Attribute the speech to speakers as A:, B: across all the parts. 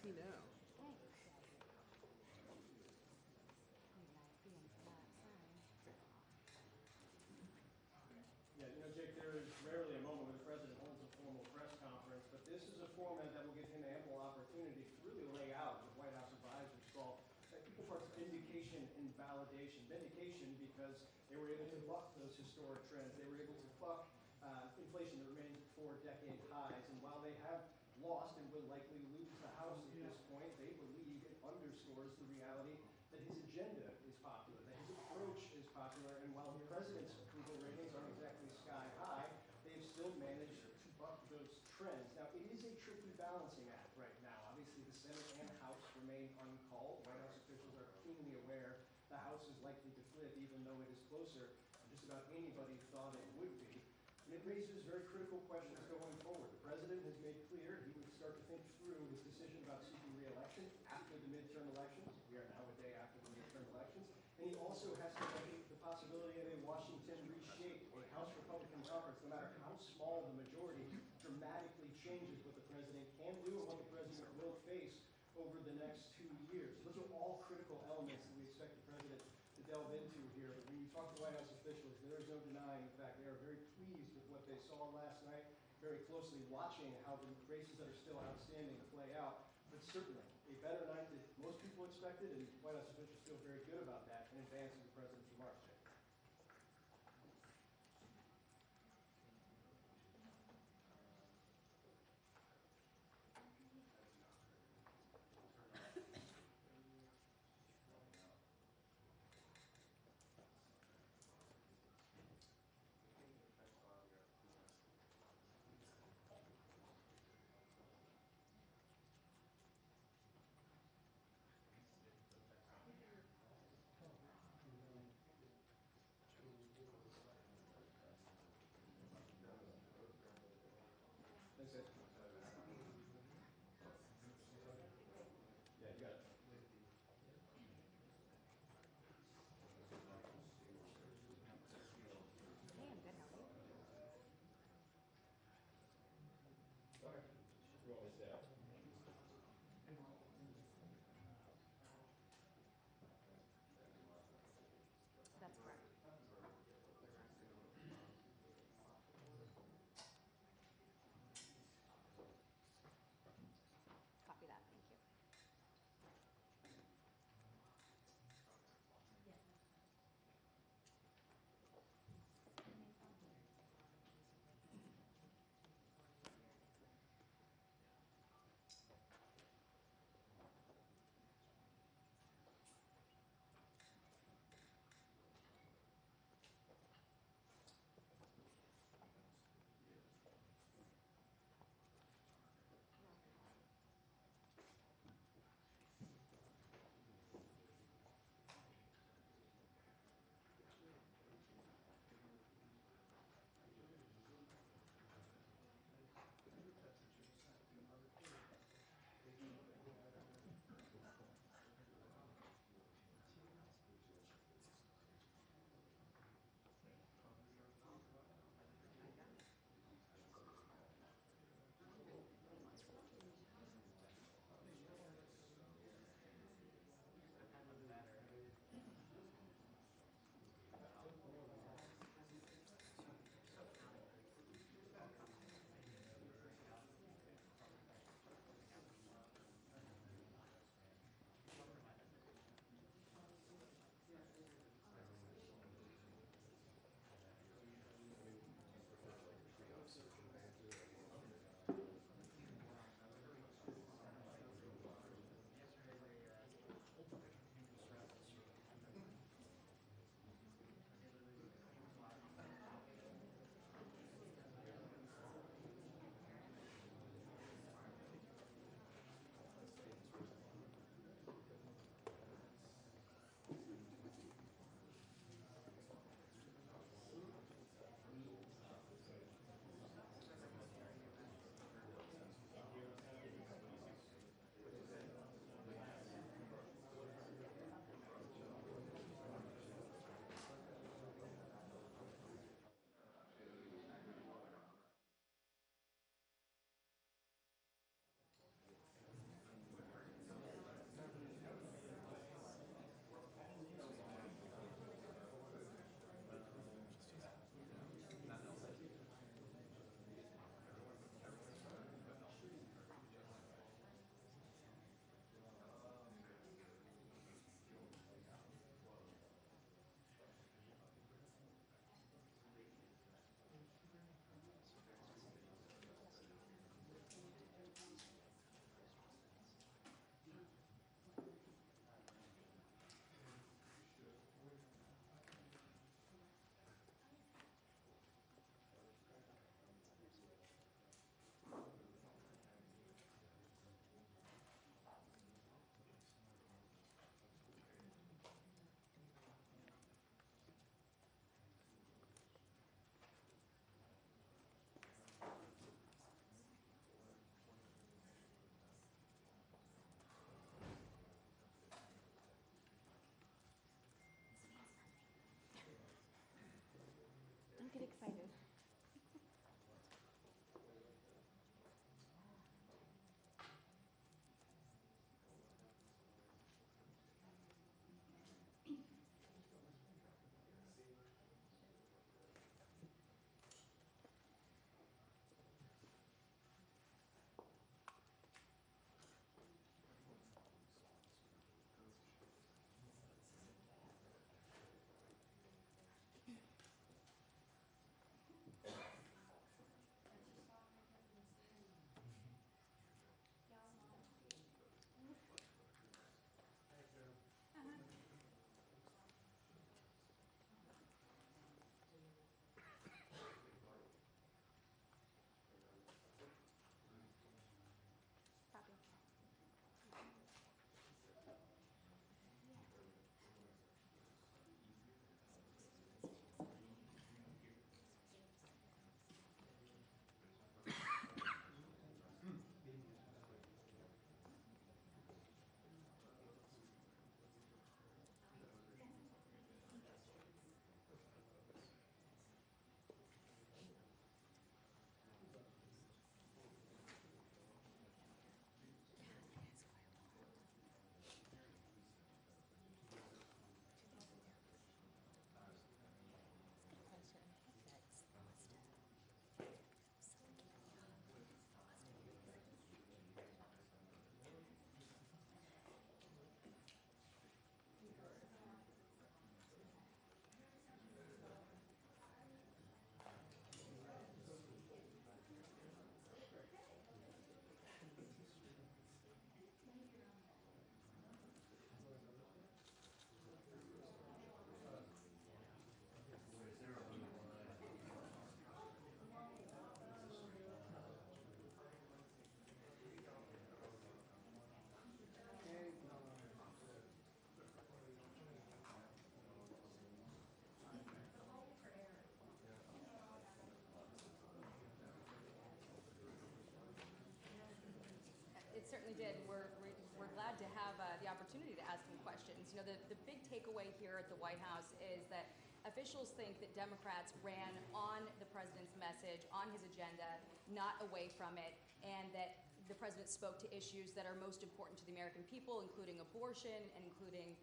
A: he know?
B: Yeah, Jake, there is rarely a moment when the president holds a formal press conference, but this is a format that will give him ample opportunity to really lay out what White House advisors call equal parts vindication and validation. Vindication because they were able to buck those historic trends. They were able to buck inflation that remains at 4-decade highs. And while they have lost and will likely lose the House at this point, they believe it underscores the reality that his agenda is popular, that his approach is popular, and while the president's approval ratings aren't exactly sky high, they've still managed to buck those trends. Now, it is a tricky balancing act right now. Obviously, the Senate and House remain uncalled. White House officials are keenly aware the House is likely to flip, even though it is closer than just about anybody thought it would be. And it raises very critical questions going forward. The president has made clear he would start to think through his decision about seeking re-election after the midterm elections. We are now a day after the midterm elections. And he also has to weigh the possibility of a Washington reshaped, a House Republican conference, no matter how small the majority, dramatically changes what the president can do and what the president will face over the next 2 years. Those are all critical elements that we expect the president to delve into here. But when you talk to White House officials, there is no denying the fact they are very pleased with what they saw last night, very closely watching how the races that are still outstanding play out. But certainly, a better night than most people expected, and White House officials feel very good about that in advance of the president's remarks.
A: did. We're glad to have the opportunity to ask him questions. You know, the big takeaway here at the White House is that officials think that Democrats ran on the president's message, on his agenda, not away from it, and that the president spoke to issues that are most important to the American people, including abortion and including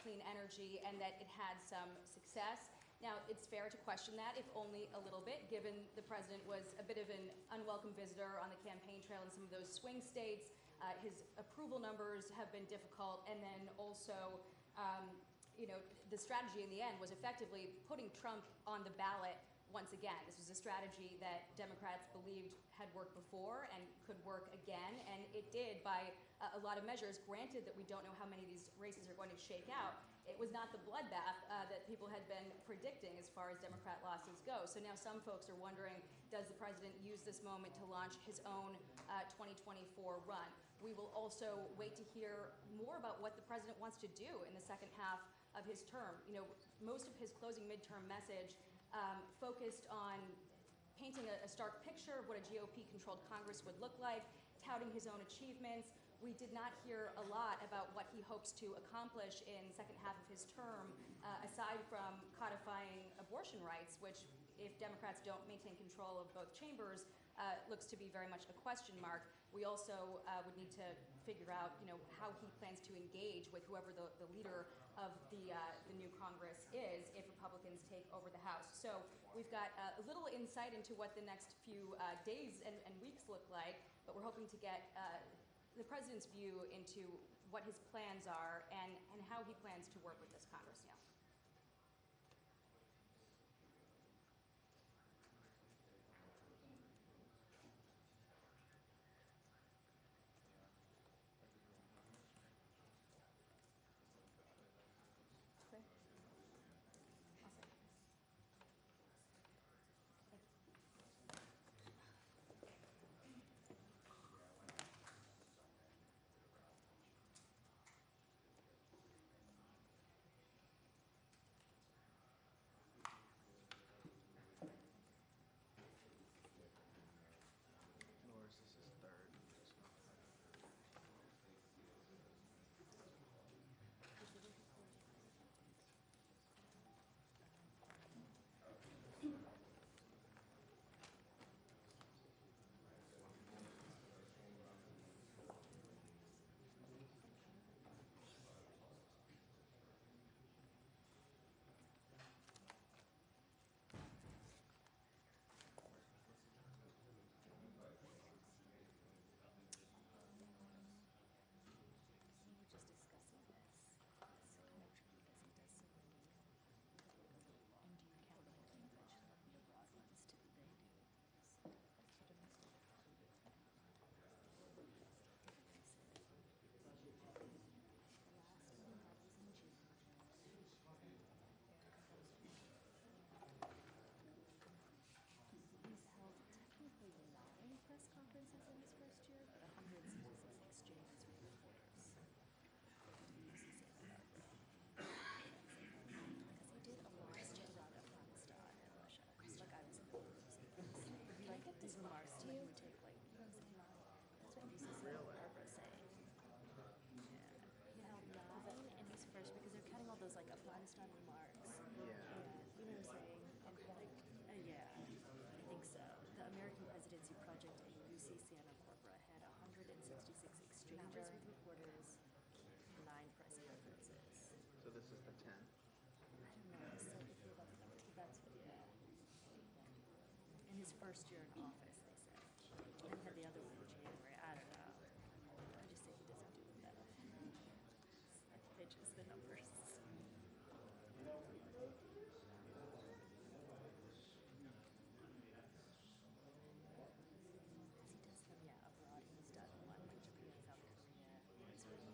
A: clean energy, and that it had some success. Now, it's fair to question that, if only a little bit, given the president was a bit of an unwelcome visitor on the campaign trail in some of those swing states. His approval numbers have been difficult, and then also, you know, the strategy in the end was effectively putting Trump on the ballot once again. This was a strategy that Democrats believed had worked before and could work again, and it did by a lot of measures. Granted that we don't know how many of these races are going to shake out, it was not the bloodbath that people had been predicting as far as Democrat losses go. So now some folks are wondering, does the president use this moment to launch his own 2024 run? We will also wait to hear more about what the president wants to do in the second half of his term. You know, most of his closing midterm message focused on painting a stark picture of what a GOP-controlled Congress would look like, touting his own achievements. We did not hear a lot about what he hopes to accomplish in the second half of his term, aside from codifying abortion rights, which, if Democrats don't maintain control of both chambers, looks to be very much a question mark. We also would need to figure out, you know, how he plans to engage with whoever the leader of the new Congress is if Republicans take over the House. So we've got a little insight into what the next few days and weeks look like, but we're hoping to get the president's view into what his plans are and how he plans to work with this Congress now.
C: First year in office, they said. And had the other one in January. I don't know. I just think he doesn't do it better. They just the numbers. He does them, yeah, abroad. He's done one in Japan, South Korea. It's really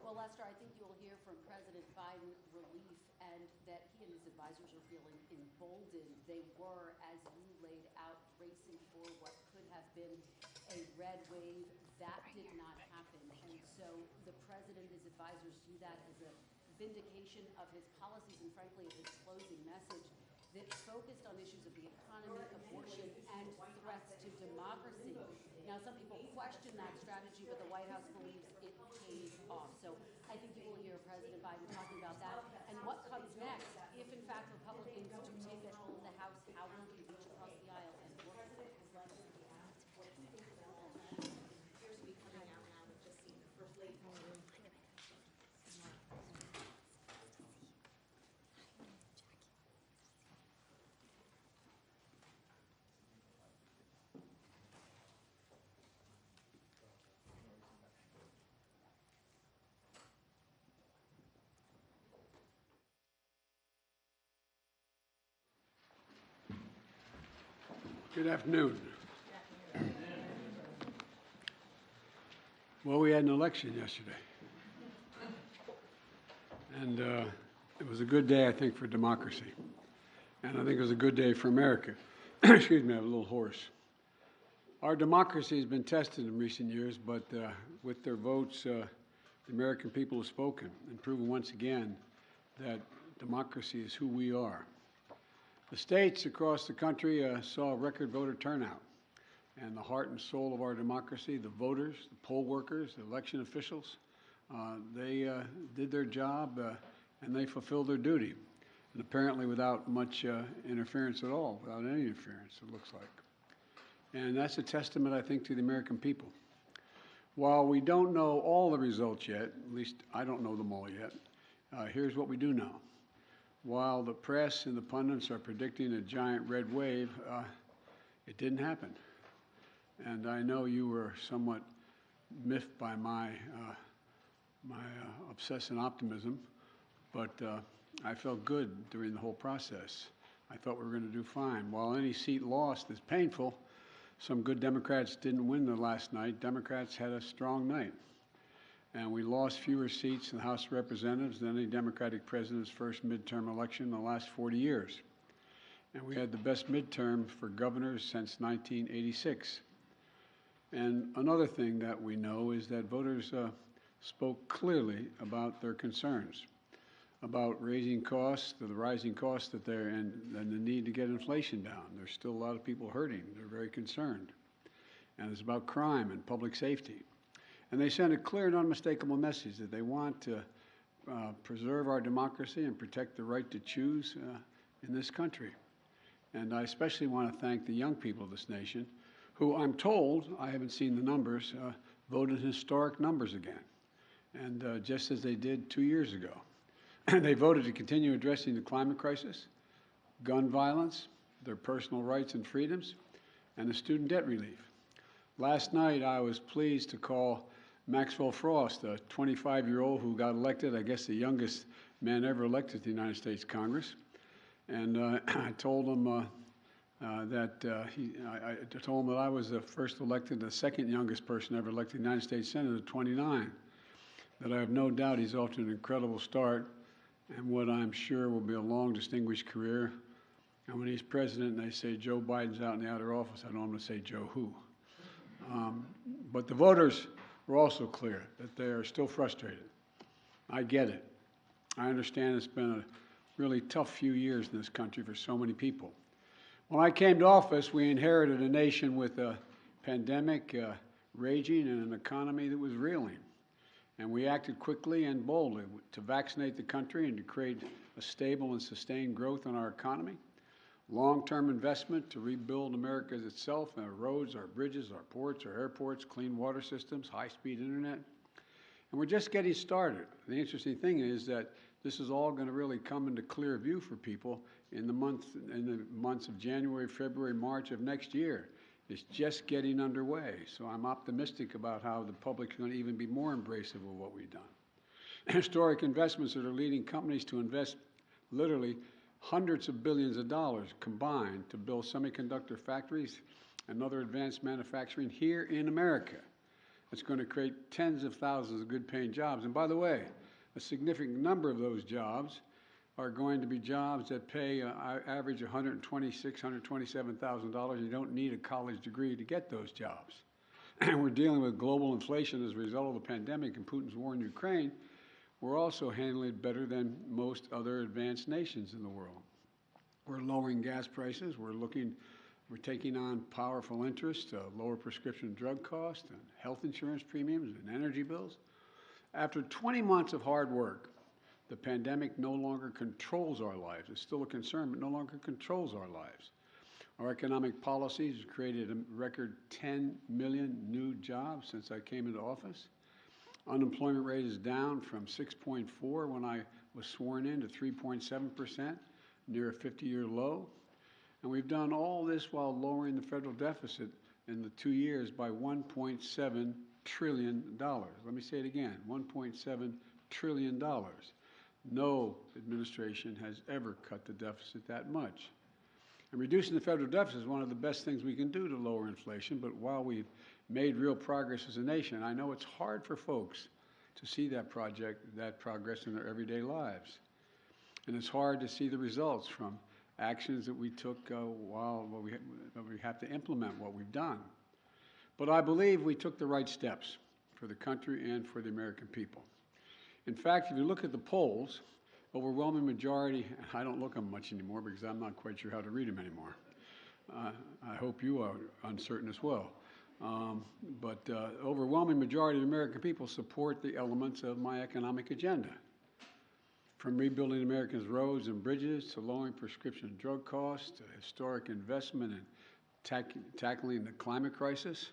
D: Well, Lester, I think you'll hear from President Biden relief and that he and his advisors are feeling emboldened. They were, as you laid out, racing for what could have been a red wave. That did not happen. And so the president, his advisors view that as a vindication of his policies and, frankly, of his closing message that focused on issues of the economy, abortion, and threats to democracy. Now, some people question that strategy, but the White House believes it pays off. So I think you will hear President Biden talking about that. And what comes next, if in fact Republicans do take control of the House, how will he reach across the aisle and work with it?
E: Appears to be coming out now. We've just seen the First Lady.
F: Good afternoon. Well, we had an election yesterday. And it was a good day, I think, for democracy. And I think it was a good day for America. Excuse me, I'm a little hoarse. Our democracy has been tested in recent years, but with their votes, the American people have spoken and proven once again that democracy is who we are. The states across the country saw a record voter turnout, and the heart and soul of our democracy, the voters, the poll workers, the election officials, they did their job and they fulfilled their duty, and apparently without much interference at all, without any interference, it looks like. And that's a testament, I think, to the American people. While we don't know all the results yet, at least I don't know them all yet, here's what we do know. While the press and the pundits are predicting a giant red wave, it didn't happen. And I know you were somewhat miffed by my obsessive optimism, but I felt good during the whole process. I thought we were going to do fine. While any seat lost is painful, some good Democrats didn't win the last night. Democrats had a strong night. And we lost fewer seats in the House of Representatives than any Democratic president's first midterm election in the last 40 years. And we had the best midterm for governors since 1986. And another thing that we know is that voters spoke clearly about their concerns, about raising costs, the rising costs that they're in, and the need to get inflation down. There's still a lot of people hurting. They're very concerned. And it's about crime and public safety. And they sent a clear and unmistakable message that they want to preserve our democracy and protect the right to choose in this country. And I especially want to thank the young people of this nation who, I'm told, I haven't seen the numbers, voted historic numbers again, and just as they did 2 years ago. They voted to continue addressing the climate crisis, gun violence, their personal rights and freedoms, and the student debt relief. Last night, I was pleased to call Maxwell Frost, a 25-year-old who got elected, I guess the youngest man ever elected to the United States Congress. And I told him I told him that I was the first elected, the second youngest person ever elected to the United States Senate at 29. That I have no doubt he's off to an incredible start and what I'm sure will be a long, distinguished career. And when he's president and they say Joe Biden's out in the outer office, I don't want to say Joe who. But the voters were also clear that they are still frustrated. I get it. I understand it's been a really tough few years in this country for so many people. When I came to office, we inherited a nation with a pandemic raging and an economy that was reeling. And we acted quickly and boldly to vaccinate the country and to create a stable and sustained growth in our economy. Long-term investment to rebuild America itself, our roads, our bridges, our ports, our airports, clean water systems, high-speed internet. And we're just getting started. The interesting thing is that this is all going to really come into clear view for people in the months of January, February, March of next year. It's just getting underway. So I'm optimistic about how the public's going to even be more embracive of what we've done. Historic investments that are leading companies to invest literally hundreds of billions of dollars combined to build semiconductor factories and other advanced manufacturing here in America. It's going to create tens of thousands of good-paying jobs. And by the way, a significant number of those jobs are going to be jobs that pay average $126,000, $127,000. You don't need a college degree to get those jobs. And we're dealing with global inflation as a result of the pandemic and Putin's war in Ukraine. We're also handling it better than most other advanced nations in the world. We're lowering gas prices. We're taking on powerful interest, lower prescription drug costs, and health insurance premiums, and energy bills. After 20 months of hard work, the pandemic no longer controls our lives. It's still a concern, but no longer controls our lives. Our economic policies have created a record 10 million new jobs since I came into office. Unemployment rate is down from 6.4 when I was sworn in to 3.7%, near a 50-year low. And we've done all this while lowering the federal deficit in the 2 years by $1.7 trillion. Let me say it again, $1.7 trillion. No administration has ever cut the deficit that much. And reducing the federal deficit is one of the best things we can do to lower inflation, but while we've made real progress as a nation, I know it's hard for folks to see that progress in their everyday lives. And it's hard to see the results from actions that we took while we have to implement what we've done. But I believe we took the right steps for the country and for the American people. In fact, if you look at the polls, overwhelming majority, I don't look at them much anymore because I'm not quite sure how to read them anymore. I hope you are uncertain as well. But overwhelming majority of American people support the elements of my economic agenda. From rebuilding America's roads and bridges to lowering prescription drug costs to historic investment in tackling the climate crisis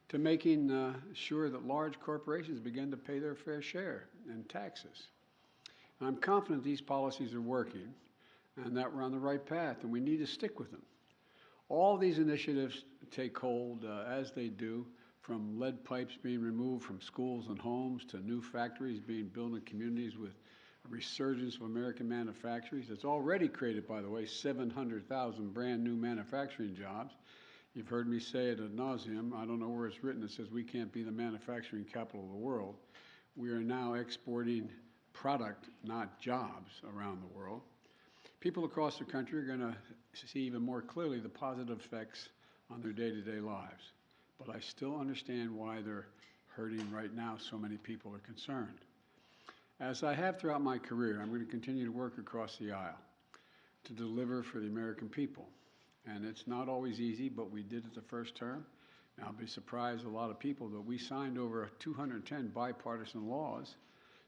F: to making sure that large corporations begin to pay their fair share in taxes. And I'm confident these policies are working and that we're on the right path, and we need to stick with them. All these initiatives take hold as they do, from lead pipes being removed from schools and homes to new factories being built in communities with a resurgence of American manufacturers. It's already created, by the way, 700,000 brand new manufacturing jobs. You've heard me say it ad nauseum. I don't know where it's written. It says we can't be the manufacturing capital of the world. We are now exporting product, not jobs, around the world. People across the country are going to see even more clearly the positive effects on their day-to-day lives. But I still understand why they're hurting right now. So many people are concerned. As I have throughout my career, I'm going to continue to work across the aisle to deliver for the American people. And it's not always easy, but we did it the first term, Now, I'll be surprised a lot of people that we signed over 210 bipartisan laws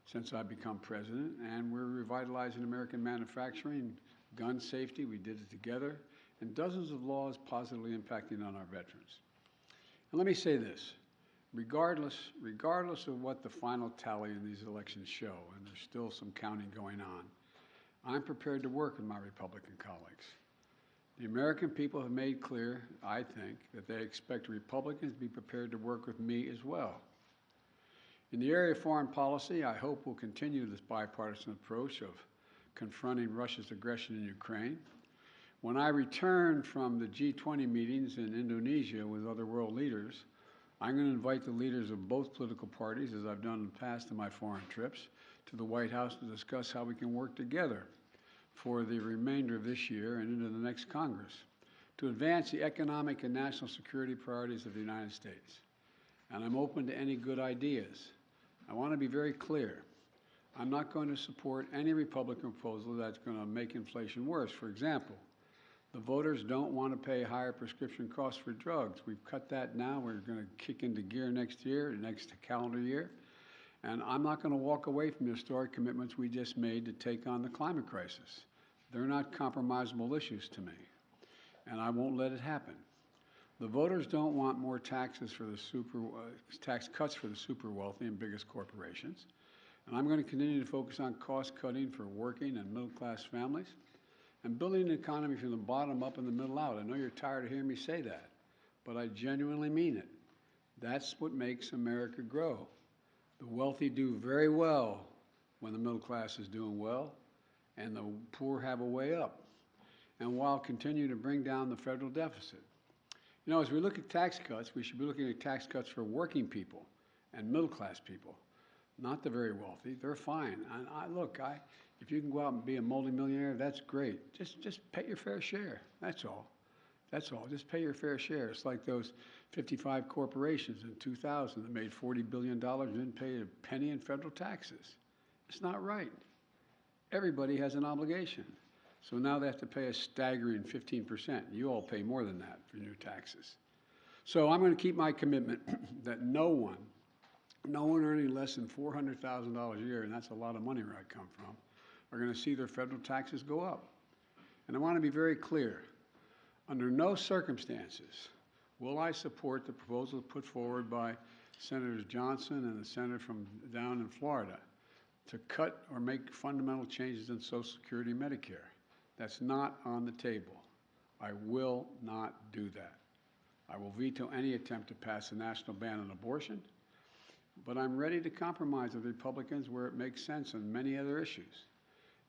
F: since I've become president, and we're revitalizing American manufacturing, gun safety, we did it together, and dozens of laws positively impacting on our veterans. And let me say this, regardless of what the final tally in these elections show, and there's still some counting going on, I'm prepared to work with my Republican colleagues. The American people have made clear, I think, that they expect Republicans to be prepared to work with me as well. In the area of foreign policy, I hope we'll continue this bipartisan approach of confronting Russia's aggression in Ukraine. When I return from the G20 meetings in Indonesia with other world leaders, I'm going to invite the leaders of both political parties, as I've done in the past in my foreign trips, to the White House to discuss how we can work together for the remainder of this year and into the next Congress to advance the economic and national security priorities of the United States. And I'm open to any good ideas. I want to be very clear. I'm not going to support any Republican proposal that's going to make inflation worse. For example, the voters don't want to pay higher prescription costs for drugs. We've cut that now. We're going to kick into gear next year, next calendar year. And I'm not going to walk away from the historic commitments we just made to take on the climate crisis. They're not compromisable issues to me, and I won't let it happen. The voters don't want more taxes for the tax cuts for the super wealthy and biggest corporations. And I'm going to continue to focus on cost cutting for working and middle class families and building an economy from the bottom up and the middle out. I know you're tired of hearing me say that, but I genuinely mean it. That's what makes America grow. The wealthy do very well when the middle class is doing well, and the poor have a way up, and while continuing to bring down the federal deficit. You know, as we look at tax cuts, we should be looking at tax cuts for working people and middle-class people, not the very wealthy. They're fine. And if you can go out and be a multimillionaire, that's great. Just pay your fair share. That's all. That's all. Just pay your fair share. It's like those 55 corporations in 2000 that made $40 billion and didn't pay a penny in federal taxes. It's not right. Everybody has an obligation. So now they have to pay a staggering 15%. You all pay more than that for your taxes. So I'm going to keep my commitment that no one earning less than $400,000 a year, and that's a lot of money where I come from, are going to see their federal taxes go up. And I want to be very clear. Under no circumstances will I support the proposal put forward by Senators Johnson and the senator from down in Florida to cut or make fundamental changes in Social Security and Medicare. That's not on the table. I will not do that. I will veto any attempt to pass a national ban on abortion, but I'm ready to compromise with Republicans where it makes sense on many other issues.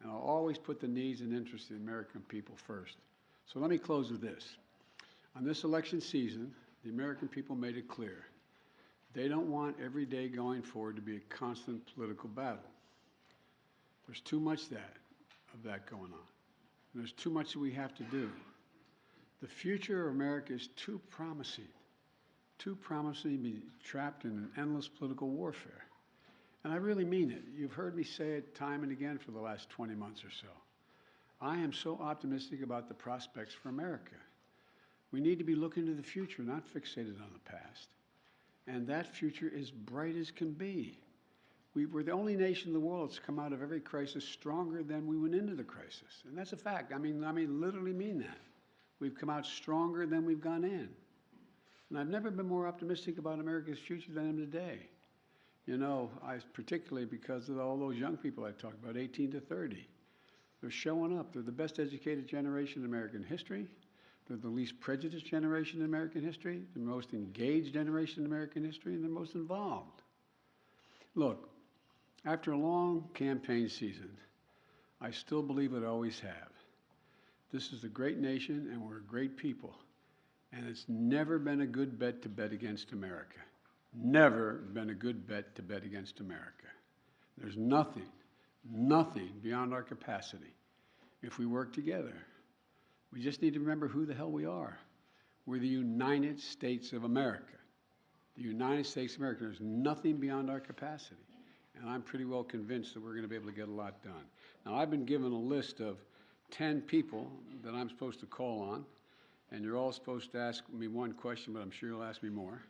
F: And I'll always put the needs and interests of the American people first. So let me close with this. On this election season, the American people made it clear. They don't want every day going forward to be a constant political battle. There's too much of that going on. And there's too much that we have to do. The future of America is too promising to be trapped in an endless political warfare. And I really mean it. You've heard me say it time and again for the last 20 months or so. I am so optimistic about the prospects for America. We need to be looking to the future, not fixated on the past. And that future is bright as can be. We're the only nation in the world that's come out of every crisis stronger than we went into the crisis. And that's a fact. I mean, literally mean that. We've come out stronger than we've gone in. And I've never been more optimistic about America's future than I am today. You know, particularly because of all those young people I talked about, 18 to 30. They're showing up. They're the best educated generation in American history. They're the least prejudiced generation in American history, the most engaged generation in American history, and the most involved. Look, after a long campaign season, I still believe it always have. This is a great nation, and we're a great people. And it's never been a good bet to bet against America. Never been a good bet to bet against America. There's nothing beyond our capacity if we work together. We just need to remember who the hell we are. We're the United States of America. The United States of America. There's nothing beyond our capacity. And I'm pretty well convinced that we're going to be able to get a lot done. Now, I've been given a list of 10 people that I'm supposed to call on, and you're all supposed to ask me one question, but I'm sure you'll ask me more.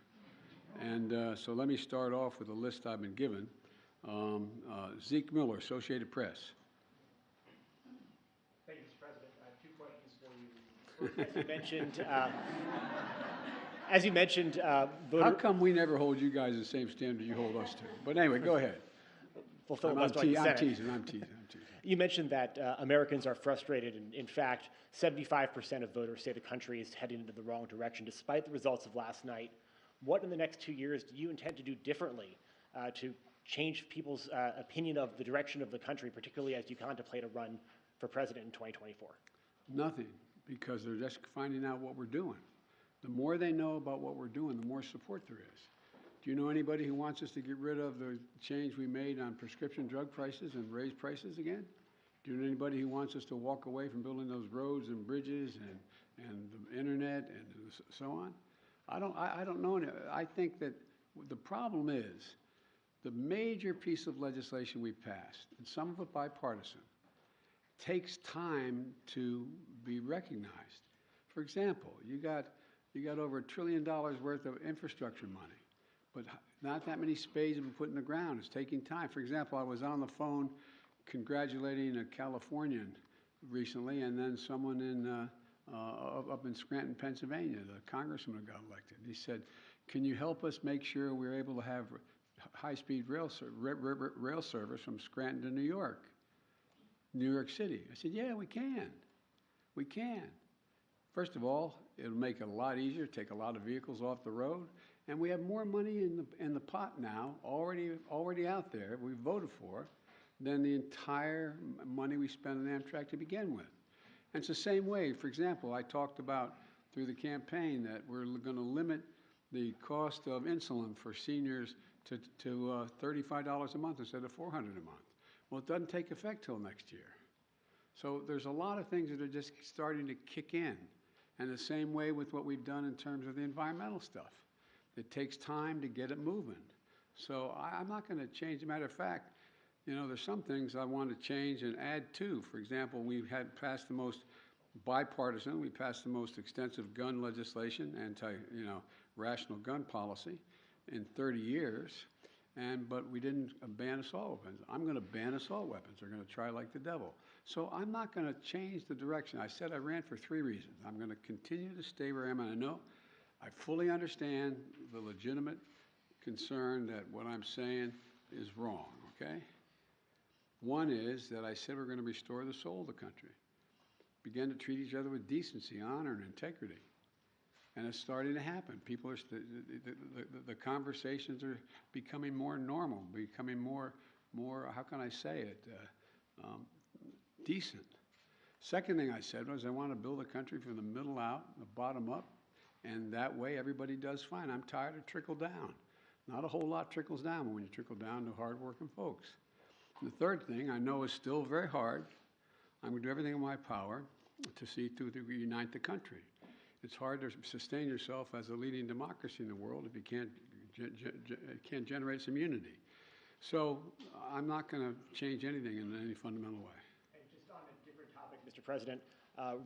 F: And so let me start off with a list I've been given. Zeke Miller, Associated Press.
G: Thank you, Mr. President. I have 2 questions for you. First, as you mentioned, voter.
F: How come we never hold you guys the same standard you hold us to? But anyway, go ahead.
G: We'll
F: I'm teasing.
G: You mentioned that Americans are frustrated, and in fact, 75% of voters say the country is heading into the wrong direction, despite the results of last night. What in the next 2 years do you intend to do differently to change people's opinion of the direction of the country, particularly as you contemplate a run for president in 2024?
F: Nothing, because they're just finding out what we're doing. The more they know about what we're doing, the more support there is. Do you know anybody who wants us to get rid of the change we made on prescription drug prices and raise prices again? Do you know anybody who wants us to walk away from building those roads and bridges and the internet and so on? I don't know. I think that the problem is the major piece of legislation we passed, and some of it bipartisan, takes time to be recognized. For example, you got over $1 trillion worth of infrastructure money, but not that many spades have been put in the ground. It's taking time. For example, I was on the phone congratulating a Californian recently, and then someone up in Scranton, Pennsylvania, the congressman who got elected. He said, "Can you help us make sure we're able to have high-speed rail service from Scranton to New York City?" I said, "Yeah, we can. We can. First of all, it'll make it a lot easier, take a lot of vehicles off the road, and we have more money in the pot now, already out there, we voted for, than the entire money we spent on Amtrak to begin with." And it's the same way. For example, I talked about through the campaign that we're going to limit the cost of insulin for seniors to $35 a month instead of $400 a month. Well, it doesn't take effect till next year. So there's a lot of things that are just starting to kick in. And the same way with what we've done in terms of the environmental stuff. It takes time to get it moving. So I'm not going to change. As a matter of fact, you know, there's some things I want to change and add to. For example, we had passed the most bipartisan, we passed the most extensive gun legislation, rational gun policy in 30 years, but we didn't ban assault weapons. I'm going to ban assault weapons. They're going to try like the devil. So I'm not going to change the direction. I said I ran for 3 reasons. I'm going to continue to stay where I am, and I know I fully understand the legitimate concern that what I'm saying is wrong, okay? One is that I said we're going to restore the soul of the country, begin to treat each other with decency, honor, and integrity. And it's starting to happen. People are, the conversations are becoming more normal, becoming more, how can I say it, decent. Second thing I said was I want to build a country from the middle out, the bottom up, and that way everybody does fine. I'm tired of trickle down. Not a whole lot trickles down, but when you trickle down to hardworking folks. And the third thing I know is still very hard. I'm going to do everything in my power to see to unite the country. It's hard to sustain yourself as a leading democracy in the world if you can't generate some unity. So I'm not going to change anything in any fundamental way.
G: And just on a different topic, Mr. President,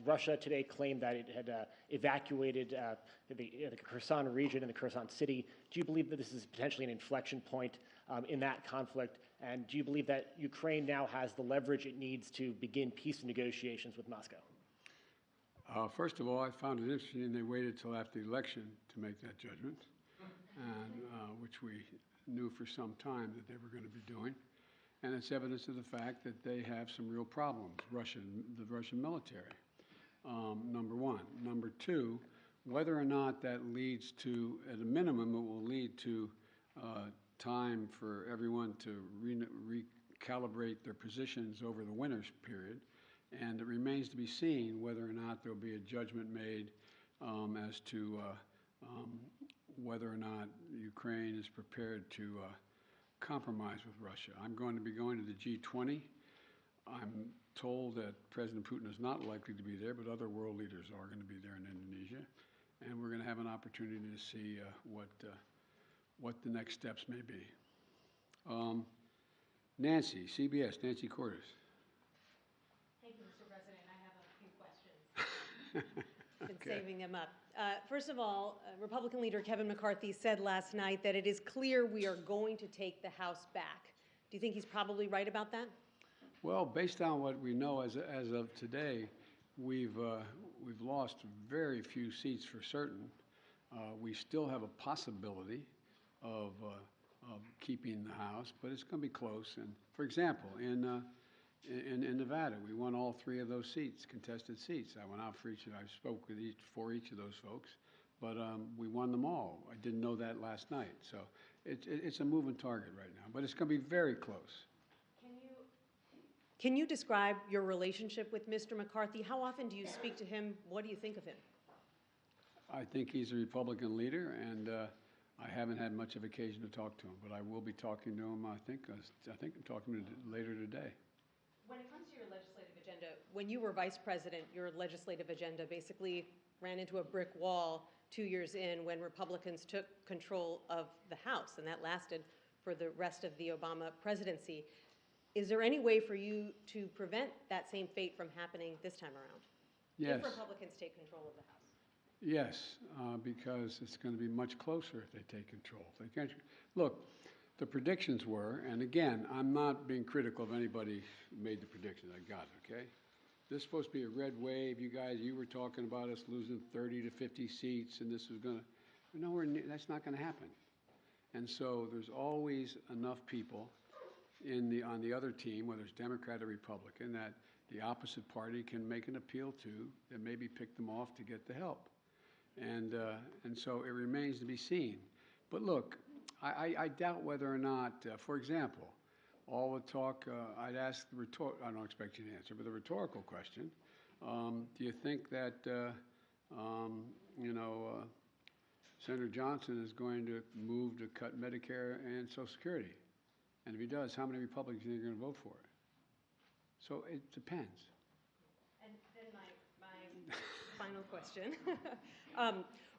G: Russia today claimed that it had evacuated the Kherson region and the Kherson city. Do you believe that this is potentially an inflection point in that conflict? And do you believe that Ukraine now has the leverage it needs to begin peace negotiations with Moscow?
F: First of all, I found it interesting they waited till after the election to make that judgment, and which we knew for some time that they were going to be doing. And it's evidence of the fact that they have some real problems, the Russian military, number one. Number two, whether or not that leads to, at a minimum, it will lead to time for everyone to recalibrate their positions over the winter period. And it remains to be seen whether or not there will be a judgment made as to whether or not Ukraine is prepared to compromise with Russia. I'm going to be going to the G20. I'm told that President Putin is not likely to be there, but other world leaders are going to be there in Indonesia. And we're going to have an opportunity to see what the next steps may be. Nancy, CBS, Nancy Cordes.
H: Thank you, Mr. President. I have a few questions. saving them up. First of all, Republican leader Kevin McCarthy said last night that it is clear we are going to take the House back. Do you think he's probably right about that?
F: Well, based on what we know as of today, we've lost very few seats for certain. We still have a possibility of keeping the House, but it's going to be close. And for example, in Nevada, we won all 3 of those seats, contested seats. I went out for each, I spoke with for each of those folks, but we won them all. I didn't know that last night, so it's a moving target right now, but it's going to be very close.
H: Can you describe your relationship with Mr. McCarthy? How often do you speak to him? What do you think of him?
F: I think he's a Republican leader, and I haven't had much of occasion to talk to him, but I will be talking to him. I think I'm talking to him later today.
H: When it comes to your legislative agenda, when you were vice president, your legislative agenda basically ran into a brick wall 2 years in when Republicans took control of the House, and that lasted for the rest of the Obama presidency. Is there any way for you to prevent that same fate from happening this time around?
F: Yes.
H: If Republicans take control of the House?
F: Yes, because it's going to be much closer if they take control. If they can't, look, the predictions were, and again, I'm not being critical of anybody who made the prediction. I got it, okay? This is supposed to be a red wave. You were talking about us losing 30 to 50 seats, and this was going to, nowhere near, that's not going to happen. And so there's always enough people on the other team, whether it's Democrat or Republican, that the opposite party can make an appeal to and maybe pick them off to get the help. And so it remains to be seen. But look, I doubt whether or not, for example, all the talk, I'd ask I don't expect you to answer, but the rhetorical question, do you think that, Senator Johnson is going to move to cut Medicare and Social Security? And if he does, how many Republicans are going to vote for it? So it depends.
H: And then my final question.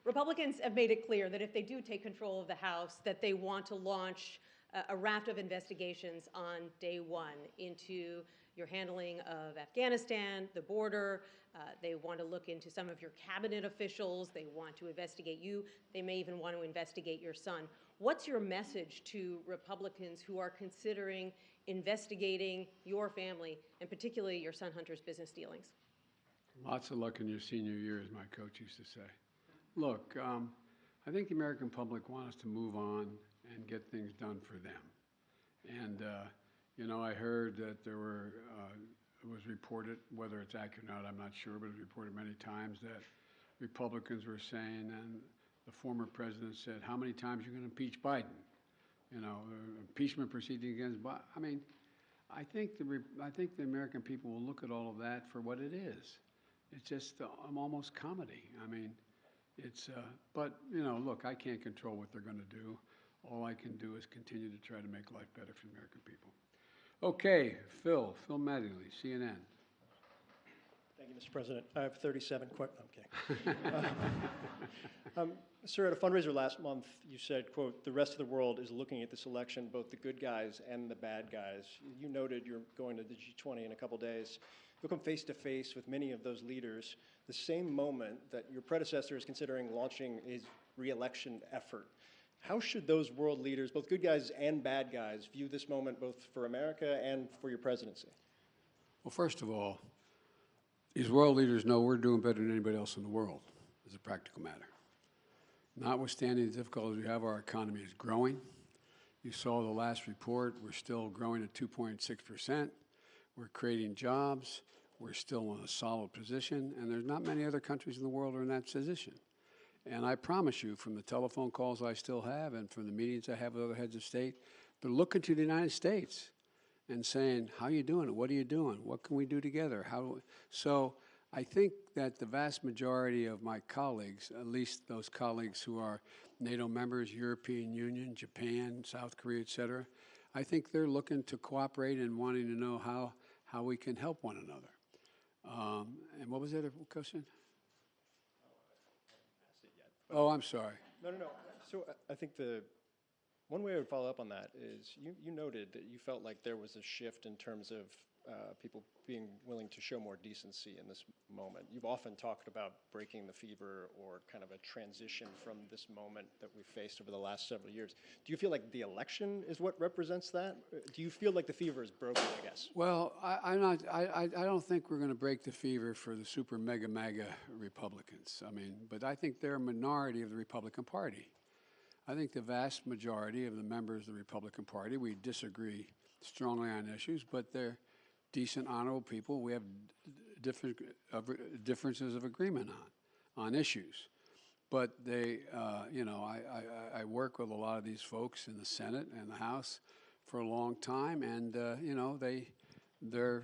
H: Republicans have made it clear that if they do take control of the House, that they want to launch a raft of investigations on day one into your handling of Afghanistan, the border. They want to look into some of your cabinet officials. They want to investigate you. They may even want to investigate your son. What's your message to Republicans who are considering investigating your family, and particularly your son Hunter's business dealings?
F: Lots of luck in your senior year, as my coach used to say. Look, I think the American public want us to move on and get things done for them. And, I heard that it was reported, whether it's accurate or not, I'm not sure, but it was reported many times that Republicans were saying, and the former president said, how many times are you going to impeach Biden? Impeachment proceeding against Biden. I mean, I think the American people will look at all of that for what it is. It's just almost comedy. I mean, but look, I can't control what they're going to do. All I can do is continue to try to make life better for the American people. Okay, Phil Mattingly, CNN.
I: Thank you, Mr. President. I have 37 questions. I'm kidding. Sir, at a fundraiser last month, you said, quote, the rest of the world is looking at this election, both the good guys and the bad guys. You noted you're going to the G20 in a couple days. You'll come face to face with many of those leaders, the same moment that your predecessor is considering launching his re-election effort. How should those world leaders, both good guys and bad guys, view this moment both for America and for your presidency?
F: Well, first of all, these world leaders know we're doing better than anybody else in the world, as a practical matter. Notwithstanding the difficulties we have, our economy is growing. You saw the last report. We're still growing at 2.6%. We're creating jobs. We're still in a solid position, and there's not many other countries in the world are in that position. And I promise you, from the telephone calls I still have and from the meetings I have with other heads of state, they're looking to the United States and saying, how are you doing? What are you doing? What can we do together? So I think that the vast majority of my colleagues, at least those colleagues who are NATO members, European Union, Japan, South Korea, et cetera, I think they're looking to cooperate and wanting to know how we can help one another. And what was the other question? Oh, I'm sorry.
I: No. So I think the One way I would follow up on that is you noted that you felt like there was a shift in terms of people being willing to show more decency in this moment. You've often talked about breaking the fever or kind of a transition from this moment that we've faced over the last several years. Do you feel like the election is what represents that? Do you feel like the fever is broken, I guess?
F: Well, I don't think we're going to break the fever for the super mega MAGA Republicans. I mean, but I think they're a minority of the Republican Party. I think the vast majority of the members of the Republican Party, we disagree strongly on issues, but they're decent, honorable people. We have differences of agreement on issues. But they, you know, I work with a lot of these folks in the Senate and the House for a long time, and you know, they're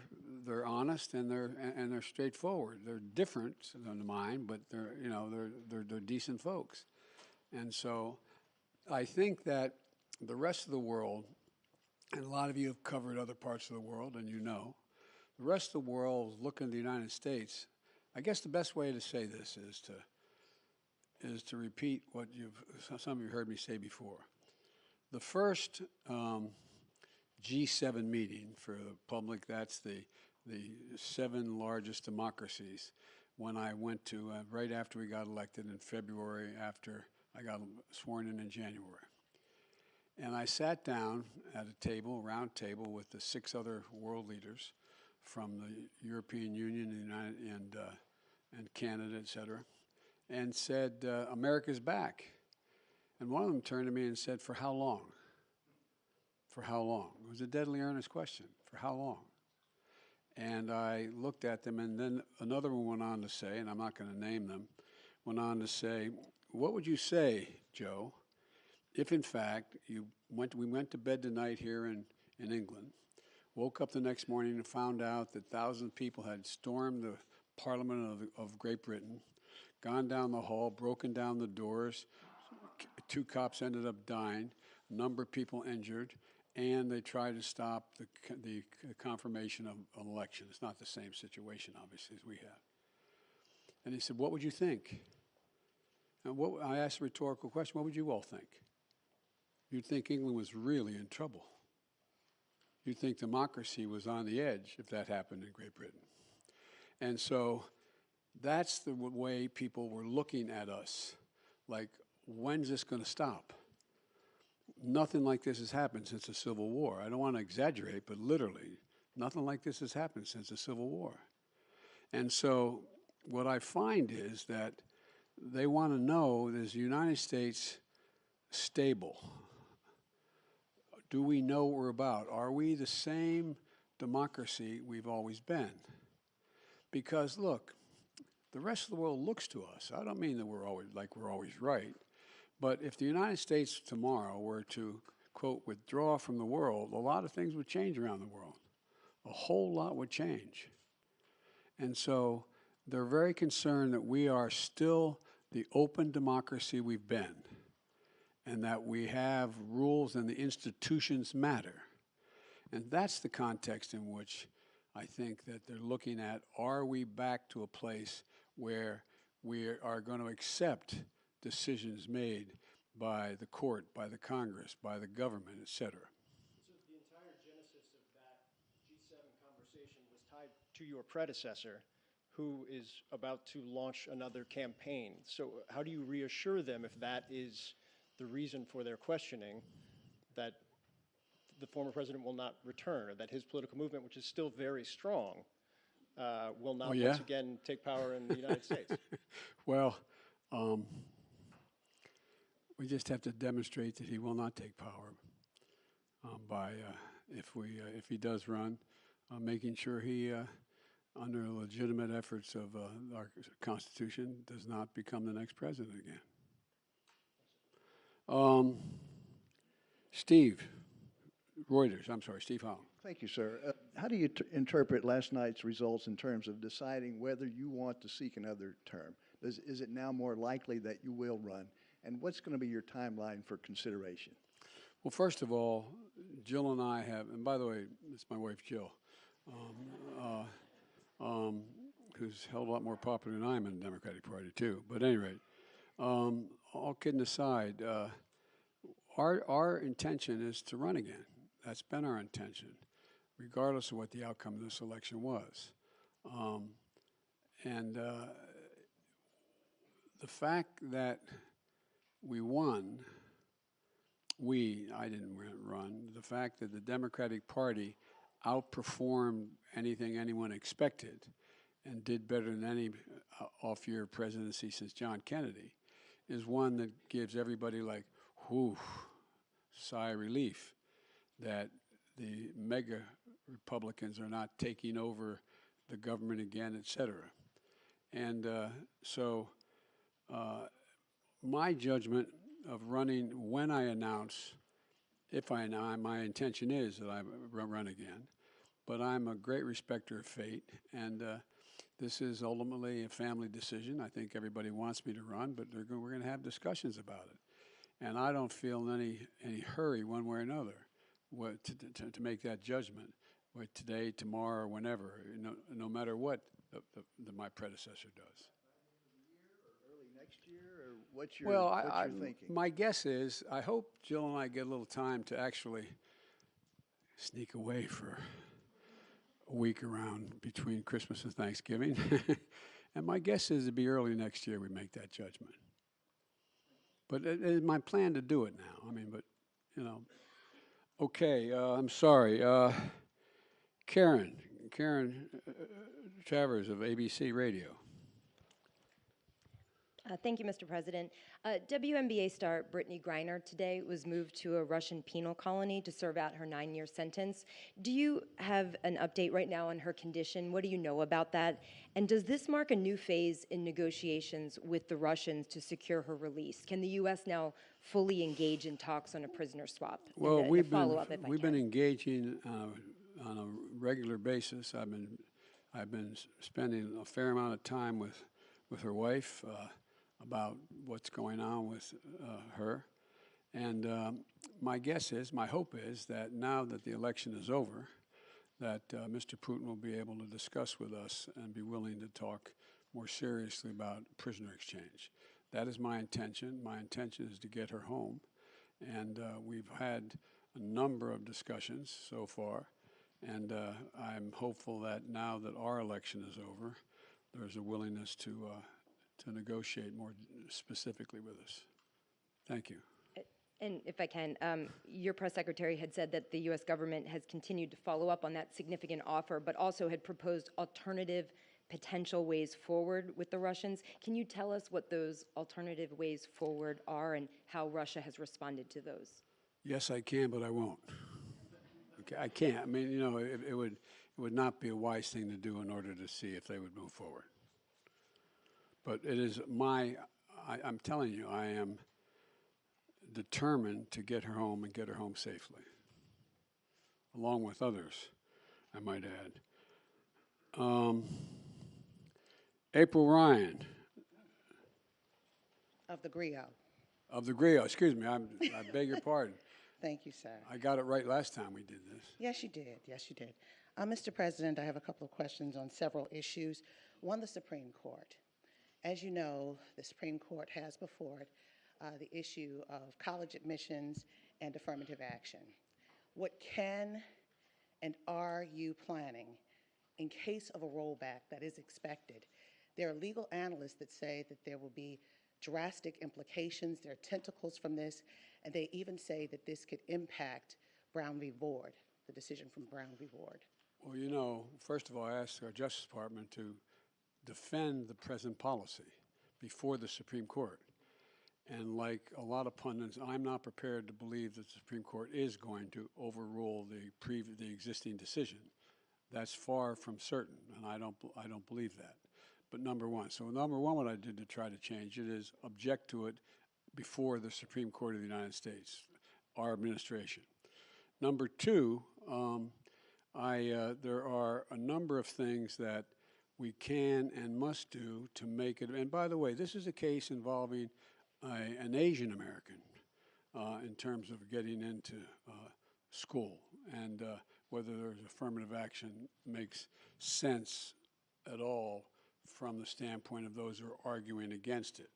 F: honest and they're straightforward. They're different than mine, but they're, you know, they're decent folks. And so I think that the rest of the world, and a lot of you have covered other parts of the world, and you know, the rest of the world is looking at the United States. I guess the best way to say this is to repeat what some of you heard me say before. The first G7 meeting for the public, that's the 7 largest democracies, when I went to right after we got elected in February, after I got sworn in January. And I sat down at a table, a round table, with the 6 other world leaders from the European Union and Canada, et cetera, and said, America's back. And one of them turned to me and said, for how long? For how long? It was a deadly earnest question. For how long? And I looked at them, and then another one went on to say, and I'm not going to name them, went on to say, what would you say, Joe, if in fact we went to bed tonight here in England, woke up the next morning and found out that thousands of people had stormed the Parliament of Great Britain, gone down the hall, broken down the doors, 2 cops ended up dying, a number of people injured, and they tried to stop the confirmation of an election. It's not the same situation, obviously, as we have. And he said, what would you think? And I asked a rhetorical question, what would you all think? You'd think England was really in trouble. You'd think democracy was on the edge if that happened in Great Britain. And so that's the way people were looking at us, like, when's this going to stop? Nothing like this has happened since the Civil War. I don't want to exaggerate, but literally, nothing like this has happened since the Civil War. And so what I find is that they want to know, is the United States stable? Do we know what we're about? Are we the same democracy we've always been? Because, look, the rest of the world looks to us. I don't mean that we're always right. But if the United States tomorrow were to, quote, withdraw from the world, a lot of things would change around the world. A whole lot would change. And so they're very concerned that we are still the open democracy we've been, and that we have rules and the institutions matter. And that's the context in which I think that they're looking at, are we back to a place where we are going to accept decisions made by the court, by the Congress, by the government, et cetera?
I: So the entire genesis of that G7 conversation was tied to your predecessor, who is about to launch another campaign. So how do you reassure them, if that is the reason for their questioning, that the former president will not return, or that his political movement, which is still very strong, will not once again take power in the United States?
F: Well, we just have to demonstrate that he will not take power by, if he does run, making sure he, under legitimate efforts of our Constitution, does not become the next president again. Steve Reuters, I'm sorry, Steve Howell.
J: Thank you, sir. How do you interpret last night's results in terms of deciding whether you want to seek another term? Is it now more likely that you will run? And what's going to be your timeline for consideration?
F: Well, first of all, Jill and I have, and by the way, it's my wife Jill, who's held a lot more popular than I am in the Democratic Party too. But at any rate, all kidding aside, our intention is to run again. That's been our intention, regardless of what the outcome of this election was. And the fact that we won, I didn't run, the fact that the Democratic Party outperformed anything anyone expected and did better than any off-year presidency since John Kennedy is one that gives everybody like, whew, sigh of relief that the mega Republicans are not taking over the government again, et cetera. And so my judgment of running when I announce, if I announce, my intention is that I run again, but I'm a great respecter of fate, and this is ultimately a family decision. I think everybody wants me to run, but we're going to have discussions about it. And I don't feel in any hurry one way or another to make that judgment, today, tomorrow, or whenever, no matter what my predecessor does.
J: Early next year, or what's your thinking?
F: My guess is, I hope Jill and I get a little time to actually sneak away for a week around between Christmas and Thanksgiving. And my guess is it'll be early next year we make that judgment. But it is my plan to do it now. I mean, but, okay, I'm sorry. Karen Travers of ABC Radio.
K: Thank you, Mr. President. WNBA star Brittany Griner today was moved to a Russian penal colony to serve out her 9-year sentence. Do you have an update right now on her condition? What do you know about that? And does this mark a new phase in negotiations with the Russians to secure her release? Can the U.S. now fully engage in talks on a prisoner swap?
F: Well, we've been engaging on a regular basis. I've been spending a fair amount of time with her wife about what's going on with her. And my hope is that now that the election is over, that Mr. Putin will be able to discuss with us and be willing to talk more seriously about prisoner exchange. That is my intention. My intention is to get her home. And we've had a number of discussions so far. And I'm hopeful that now that our election is over, there's a willingness to negotiate more specifically with us. Thank you.
K: And if I can, your press secretary had said that the U.S. government has continued to follow up on that significant offer, but also had proposed alternative potential ways forward with the Russians. Can you tell us what those alternative ways forward are and how Russia has responded to those?
F: Yes, I can, but I won't. Okay, I can't. I mean, it would not be a wise thing to do in order to see if they would move forward. But it is I'm telling you, I am determined to get her home and get her home safely, along with others, I might add. April Ryan.
L: Of the GRIO.
F: Of the GRIO, excuse me, I beg your pardon.
L: Thank you, sir.
F: I got it right last time we did this.
L: Yes, you did. Yes, you did. Mr. President, I have a couple of questions on several issues. One, the Supreme Court. As you know, the Supreme Court has before it the issue of college admissions and affirmative action. What can and are you planning in case of a rollback that is expected? There are legal analysts that say that there will be drastic implications, there are tentacles from this, and they even say that this could impact Brown v. Board, the decision from Brown v. Board.
F: Well, first of all, I asked our Justice Department to defend the present policy before the Supreme Court. And like a lot of pundits, I'm not prepared to believe that the Supreme Court is going to overrule the existing decision. That's far from certain, and I don't believe that. But number one, what I did to try to change it is object to it before the Supreme Court of the United States, our administration. Number two, there are a number of things that we can and must do to make it. And by the way, this is a case involving an Asian American in terms of getting into school, and whether there's affirmative action makes sense at all from the standpoint of those who are arguing against it.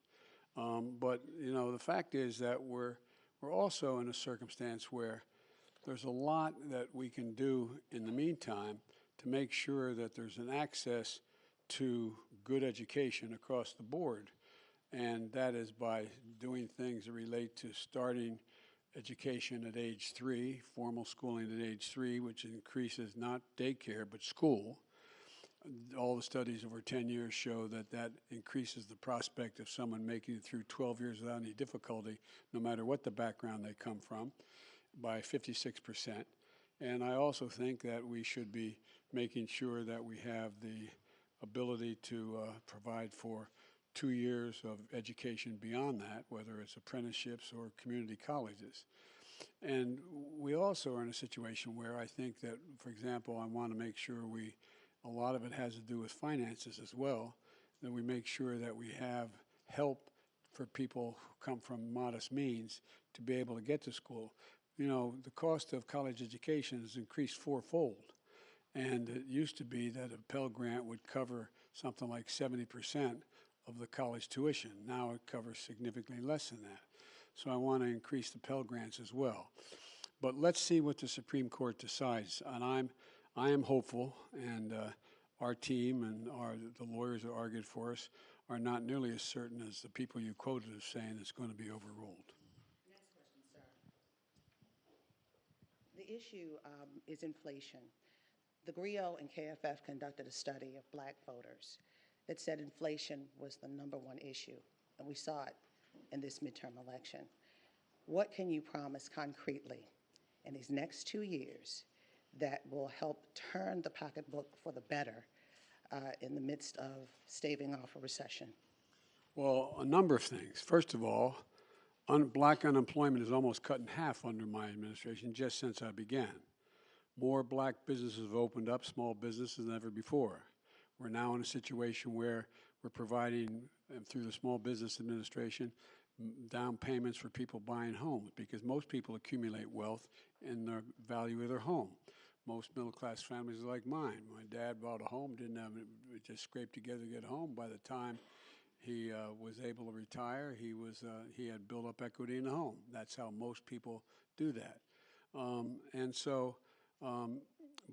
F: But the fact is that we're we're also in a circumstance where there's a lot that we can do in the meantime to make sure that there's an access to good education across the board. And that is by doing things that relate to starting education at age 3, formal schooling at age 3, which increases not daycare but school. All the studies over 10 years show that that increases the prospect of someone making it through 12 years without any difficulty, no matter what the background they come from, by 56%. And I also think that we should be making sure that we have the ability to provide for 2 years of education beyond that, whether it's apprenticeships or community colleges. And we also are in a situation where I think that, for example, I want to make sure a lot of it has to do with finances as well, that we make sure that we have help for people who come from modest means to be able to get to school. You know, the cost of college education has increased fourfold. And it used to be that a Pell Grant would cover something like 70% of the college tuition. Now it covers significantly less than that. So I want to increase the Pell Grants as well. But let's see what the Supreme Court decides. And I am hopeful, and our team and the lawyers that argued for us are not nearly as certain as the people you quoted as saying it's going to be overruled.
L: Next question, sir. The issue is inflation. The GRIO and KFF conducted a study of black voters that said inflation was the #1 issue, and we saw it in this midterm election. What can you promise concretely in these next 2 years that will help turn the pocketbook for the better in the midst of staving off a recession?
F: Well, a number of things. First of all, black unemployment is almost cut in half under my administration just since I began. More black businesses have opened up, small businesses, than ever before. We're now in a situation where we're providing, through the Small Business Administration, down payments for people buying homes, because most people accumulate wealth in the value of their home. Most middle-class families are like mine. My dad bought a home, didn't have it, just scraped together to get a home. By the time he was able to retire, he had built up equity in the home. That's how most people do that.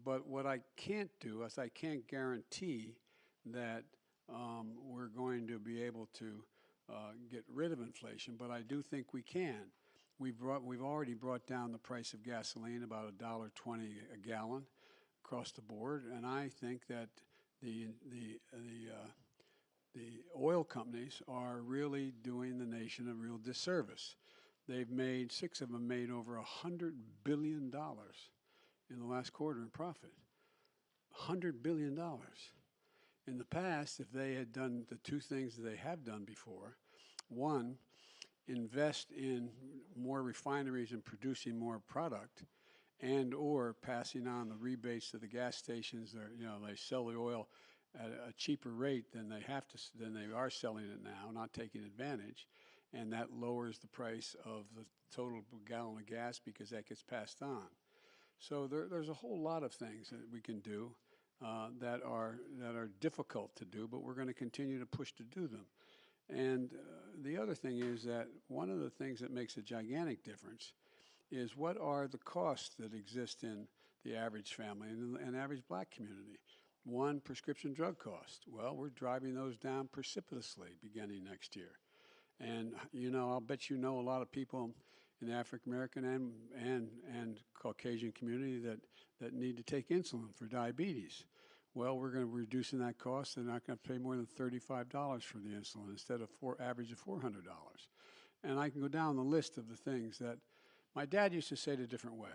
F: But what I can't do is I can't guarantee that we're going to be able to get rid of inflation, but I do think we can. We've already brought down the price of gasoline about $1.20 a gallon across the board, and I think that the oil companies are really doing the nation a real disservice. Six of them made over $100 billion in the last quarter in profit. $100 billion. In the past, if they had done the two things that they have done before, one, invest in more refineries and producing more product, and or passing on the rebates to the gas stations. They sell the oil at a cheaper rate than they are selling it now, not taking advantage, and that lowers the price of the total gallon of gas because that gets passed on. So there's a whole lot of things that we can do that are difficult to do, but we're going to continue to push to do them. And the other thing is that one of the things that makes a gigantic difference is what are the costs that exist in the average family and average black community. One, prescription drug cost. Well, we're driving those down precipitously beginning next year. And, I'll bet a lot of people in the African American and Caucasian community that need to take insulin for diabetes. Well, we're going to be reducing that cost. They're not going to pay more than $35 for the insulin instead of average of $400. And I can go down the list of the things that my dad used to say it a different way.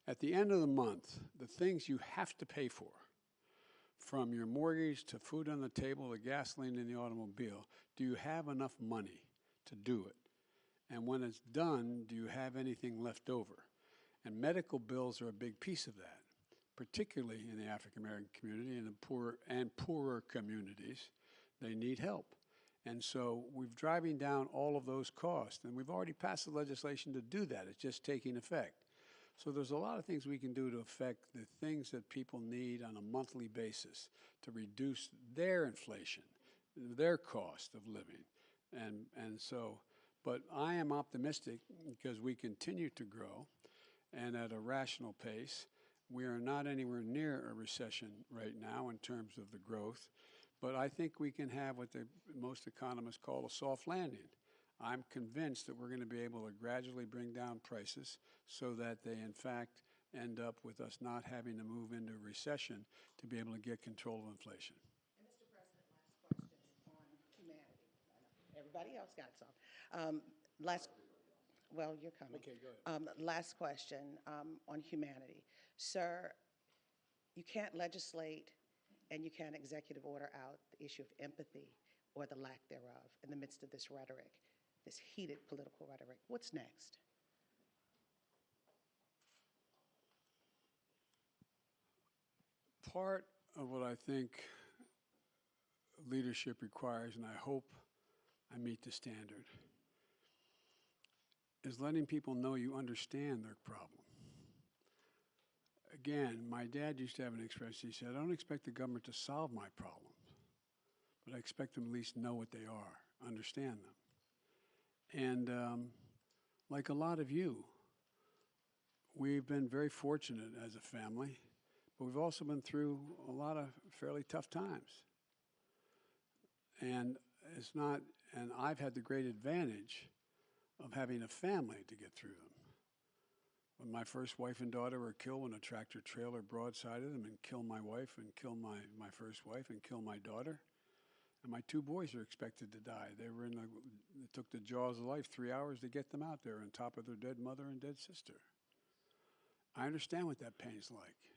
F: At the end of the month, the things you have to pay for, from your mortgage to food on the table to gasoline in the automobile, do you have enough money to do it? And when it's done, do you have anything left over? And medical bills are a big piece of that, particularly in the African American community and the poorer communities. They need help. And so we're driving down all of those costs, and we've already passed the legislation to do that. It's just taking effect. So there's a lot of things we can do to affect the things that people need on a monthly basis to reduce their inflation, their cost of living. But I am optimistic because we continue to grow and at a rational pace. We are not anywhere near a recession right now in terms of the growth, but I think we can have what most economists call a soft landing. I'm convinced that we're going to be able to gradually bring down prices so that they, in fact, end up with us not having to move into a recession to be able to get control of inflation.
L: And Mr. President, last question on humanity. Everybody else got some. Well, you're coming.
F: Okay, go ahead.
L: Last question on humanity. Sir, you can't legislate and you can't executive order out the issue of empathy or the lack thereof in the midst of this rhetoric, this heated political rhetoric. What's next?
F: Part of what I think leadership requires, and I hope I meet the standard, is letting people know you understand their problem. Again, my dad used to have an expression. He said, I don't expect the government to solve my problems, but I expect them to at least know what they are, understand them. And like a lot of you, we've been very fortunate as a family, but we've also been through a lot of fairly tough times. And I've had the great advantage of having a family to get through them. When my first wife and daughter were killed when a tractor trailer broadsided them and killed my wife and killed my first wife and killed my daughter. And my two boys were expected to die. It took the jaws of life 3 hours to get them out there on top of their dead mother and dead sister. I understand what that pain's like.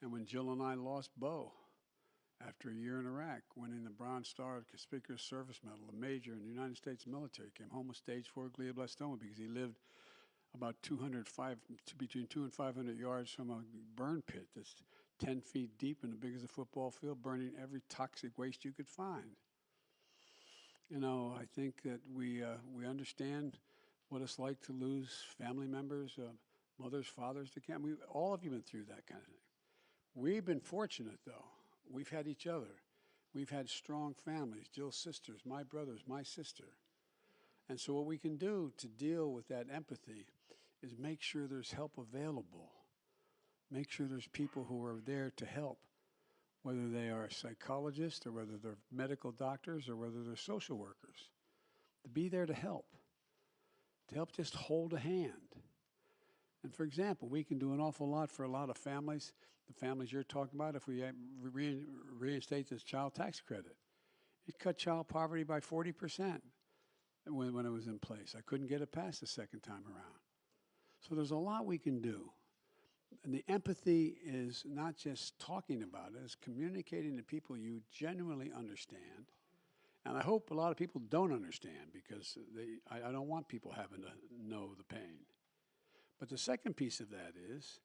F: And when Jill and I lost Bo after a year in Iraq, winning the Bronze Star Conspicuous Service Medal, a major in the United States military, came home with stage 4 glioblastoma because he lived about between 200 and 500 yards from a burn pit that's 10 feet deep and as big as a football field, burning every toxic waste you could find. You know, I think that we understand what it's like to lose family members, mothers, fathers to cancer. All of you have been through that kind of thing. We've been fortunate, though. We've had each other. We've had strong families, Jill's sisters, my brothers, my sister. And so what we can do to deal with that empathy is make sure there's help available. Make sure there's people who are there to help, whether they are psychologists or whether they're medical doctors or whether they're social workers, to be there to help just hold a hand. And for example, we can do an awful lot for a lot of families, the families you're talking about, if we reinstate this child tax credit. It cut child poverty by 40% when it was in place. I couldn't get it passed the second time around. So there's a lot we can do. And the empathy is not just talking about it, it's communicating to people you genuinely understand. And I hope a lot of people don't understand because I don't want people having to know the pain. But the second piece of that is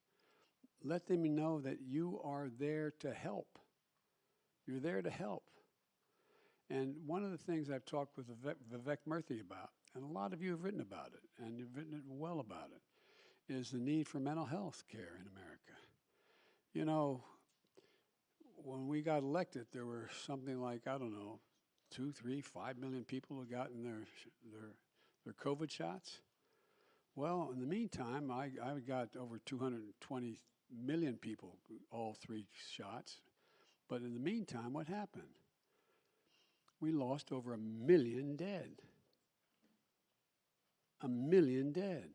F: let them know that you are there to help. You're there to help. And one of the things I've talked with Vivek Murthy about, and a lot of you have written about it, and you've written it well about it, is the need for mental health care in America. You know, when we got elected, there were something like, I don't know, 2, 3, 5 million people who gotten their COVID shots. Well, in the meantime, I got over 220 million people, all 3 shots. But in the meantime, what happened? We lost over 1 million dead. 1 million dead.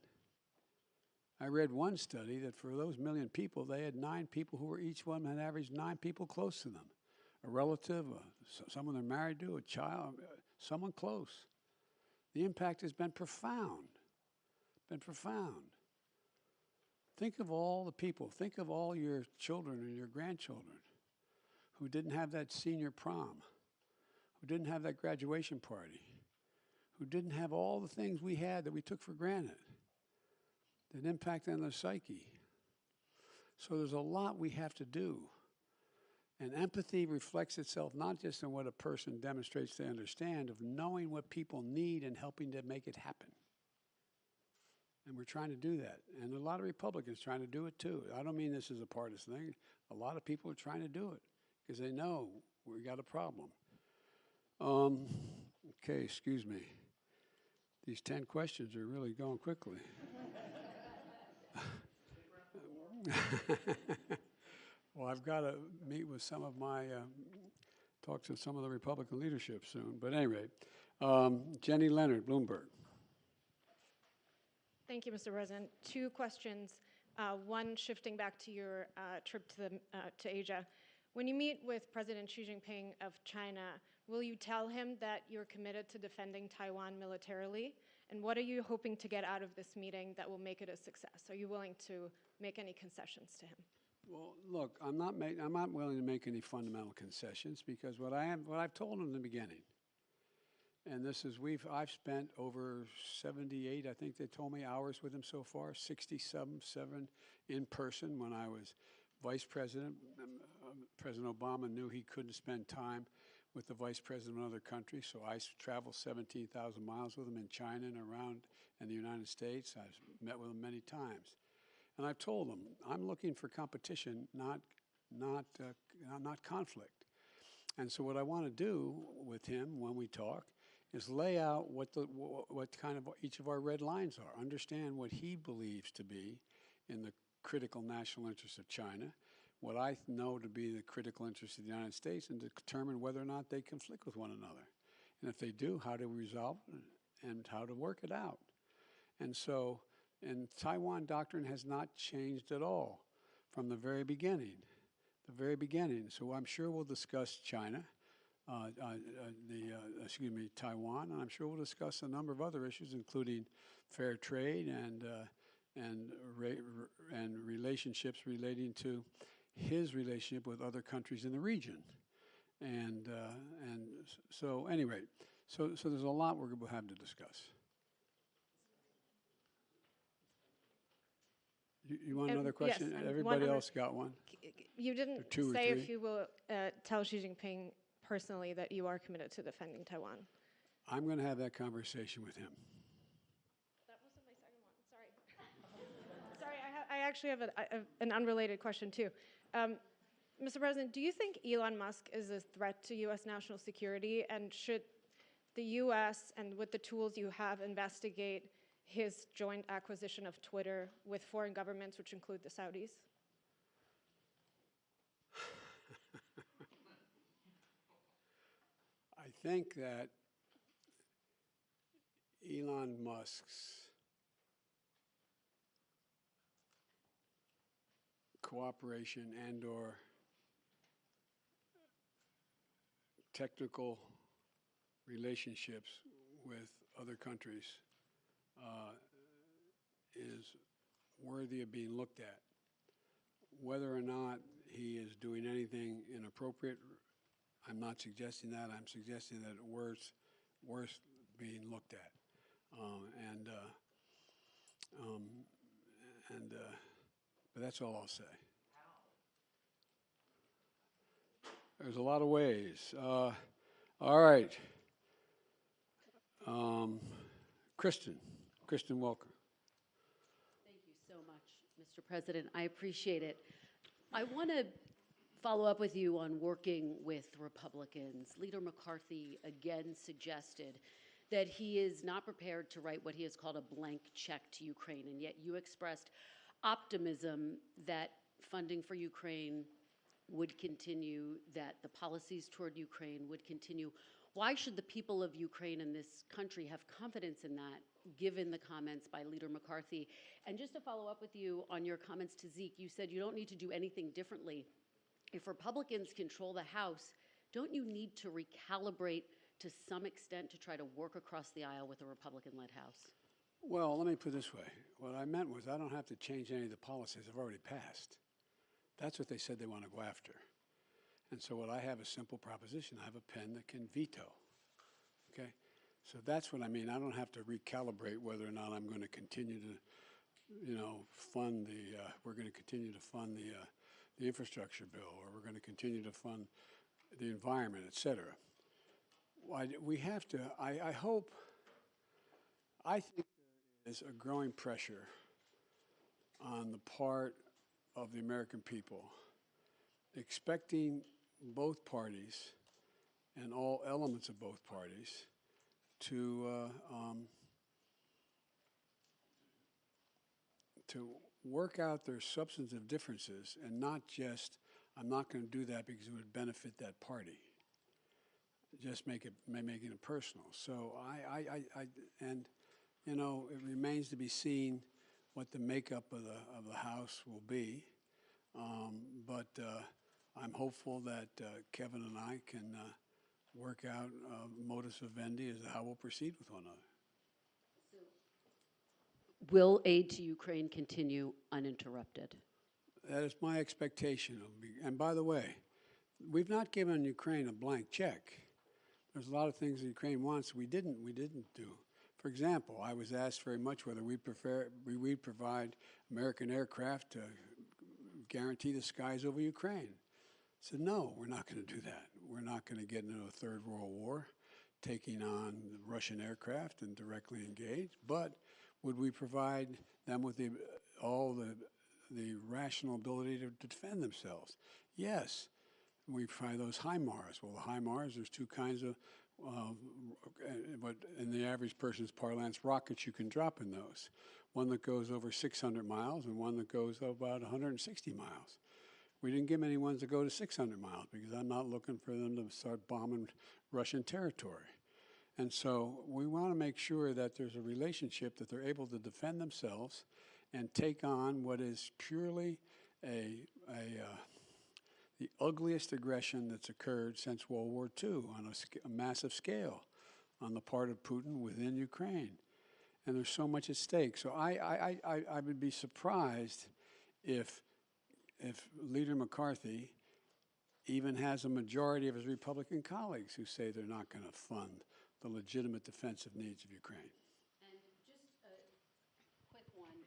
F: I read one study that for those 1 million people, they had 9 people who were each one had averaged 9 people close to them. A relative, someone they're married to, a child, someone close. The impact has been profound. Think of all the people, think of all your children and your grandchildren who didn't have that senior prom, who didn't have that graduation party, who didn't have all the things we had that we took for granted, that impact on their psyche. So there's a lot we have to do. And empathy reflects itself not just in what a person demonstrates they understand, of knowing what people need and helping to make it happen. And we're trying to do that. And a lot of Republicans trying to do it too. I don't mean this is a partisan thing. A lot of people are trying to do it because they know we got a problem. Okay, excuse me. These 10 questions are really going quickly. Well, I've got to meet with some of my, talk to some of the Republican leadership soon. But anyway, Jenny Leonard, Bloomberg.
M: Thank you, Mr. President. Two questions. One, shifting back to your trip to Asia. When you meet with President Xi Jinping of China, will you tell him that you're committed to defending Taiwan militarily? And what are you hoping to get out of this meeting that will make it a success? Are you willing to make any concessions to him?
F: Well, look, I'm not willing to make any fundamental concessions because what I've told him in the beginning, and this is I've spent over 78, I think they told me, hours with him so far, 67 in person when I was vice president. President Obama knew he couldn't spend time with the vice president of other countries, so I traveled 17,000 miles with him in China and around in the United States. I've met with him many times. And I've told him, I'm looking for competition, not conflict. And so what I want to do with him when we talk is lay out what kind of each of our red lines are, understand what he believes to be in the critical national interests of China, what I know to be the critical interests of the United States, and determine whether or not they conflict with one another. And if they do, how to resolve it and how to work it out. And so, and Taiwan doctrine has not changed at all from the very beginning. So I'm sure we'll discuss China, Taiwan, and I'm sure we'll discuss a number of other issues, including fair trade and relationships relating to his relationship with other countries in the region. And so anyway, so there's a lot we'll have to discuss. You want another question?
M: Yes,
F: Everybody else got one.
M: You didn't say if you will tell Xi Jinping personally that you are committed to defending Taiwan.
F: I'm going to have that conversation with him.
M: That wasn't my second one. Sorry. I actually have an unrelated question too. Mr. President, do you think Elon Musk is a threat to U.S. national security, and should the U.S. and with the tools you have investigate his joint acquisition of Twitter with foreign governments, which include the Saudis?
F: I think that Elon Musk's cooperation and/or technical relationships with other countries is worthy of being looked at. Whether or not he is doing anything inappropriate, I'm not suggesting that. I'm suggesting that it's worth being looked at. But that's all I'll say. There's a lot of ways. All right. Kristen Welker.
D: Thank you so much, Mr. President. I appreciate it. I want to follow up with you on working with Republicans. Leader McCarthy again suggested that he is not prepared to write what he has called a blank check to Ukraine, and yet you expressed optimism that funding for Ukraine would continue, that the policies toward Ukraine would continue. Why should the people of Ukraine and this country have confidence in that, given the comments by Leader McCarthy? And just to follow up with you on your comments to Zeke, you said you don't need to do anything differently. If Republicans control the House, don't you need to recalibrate to some extent to try to work across the aisle with a Republican-led House?
F: Well, let me put it this way. What I meant was I don't have to change any of the policies I've already passed. That's what they said they want to go after. And so what I have is a simple proposition. I have a pen that can veto. Okay? So that's what I mean. I don't have to recalibrate whether or not I'm going to continue to, fund we're going to continue to fund the infrastructure bill, or we're going to continue to fund the environment, et cetera. We have to, I think there is a growing pressure on the part of the American people, expecting both parties and all elements of both parties to to work out their substantive differences and not just, I'm not going to do that because it would benefit that party. Just making it personal. So and you know, it remains to be seen what the makeup of the House will be. But I'm hopeful that Kevin and I can work out modus vivendi as to how we'll proceed with one another.
D: Will aid to Ukraine continue uninterrupted?
F: That is my expectation. And by the way, we've not given Ukraine a blank check. There's a lot of things that Ukraine wants we didn't do. For example, I was asked very much whether we'd provide American aircraft to guarantee the skies over Ukraine. I said, no, we're not going to do that. We're not going to get into a third world war, taking on Russian aircraft and directly engage. But would we provide them with all the rational ability to defend themselves? Yes. We try those HIMARS. Well, the HIMARS, there's two kinds of, what in the average person's parlance, rockets you can drop in those. One that goes over 600 miles and one that goes about 160 miles. We didn't give them any ones that go to 600 miles because I'm not looking for them to start bombing Russian territory. And so we want to make sure that there's a relationship that they're able to defend themselves and take on what is purely the ugliest aggression that's occurred since World War II on a massive scale on the part of Putin within Ukraine. And there's so much at stake. So I would be surprised if Leader McCarthy even has a majority of his Republican colleagues who say they're not going to fund the legitimate defensive needs of Ukraine.
D: And just a quick one.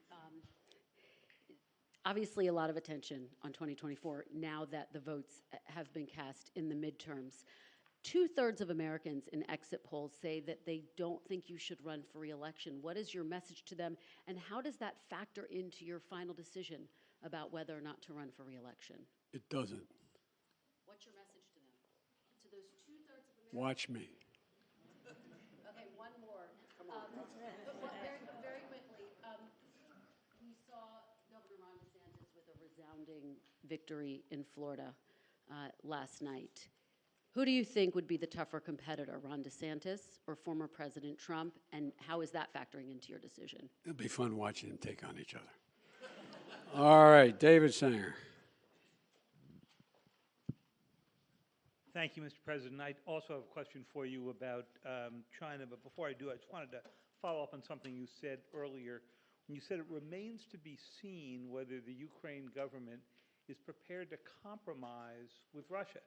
D: Obviously, a lot of attention on 2024 now that the votes have been cast in the midterms. 2/3 of Americans in exit polls say that they don't think you should run for re-election. What is your message to them, and how does that factor into your final decision about whether or not to run for re-election?
F: It doesn't.
D: What's your message to them? To those 2/3 of Americans?
F: Watch me.
D: Okay, one more. Very quickly, we saw Governor Ron DeSantis with a resounding victory in Florida last night. Who do you think would be the tougher competitor, Ron DeSantis or former President Trump, and how is that factoring into your decision?
F: It'll be fun watching them take on each other. All right, David Sanger.
N: Thank you, Mr. President. I also have a question for you about China, but before I do, I just wanted to follow up on something you said earlier. When you said it remains to be seen whether the Ukraine government is prepared to compromise with Russia.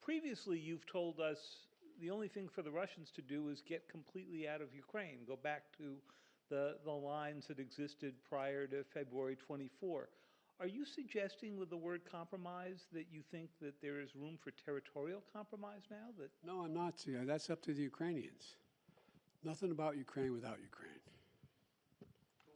N: Previously, you've told us the only thing for the Russians to do is get completely out of Ukraine, go back to the lines that existed prior to February 24. Are you suggesting with the word compromise that you think that there is room for territorial compromise now?
F: No, I'm not. See, that's up to the Ukrainians. Nothing about Ukraine without Ukraine.
N: So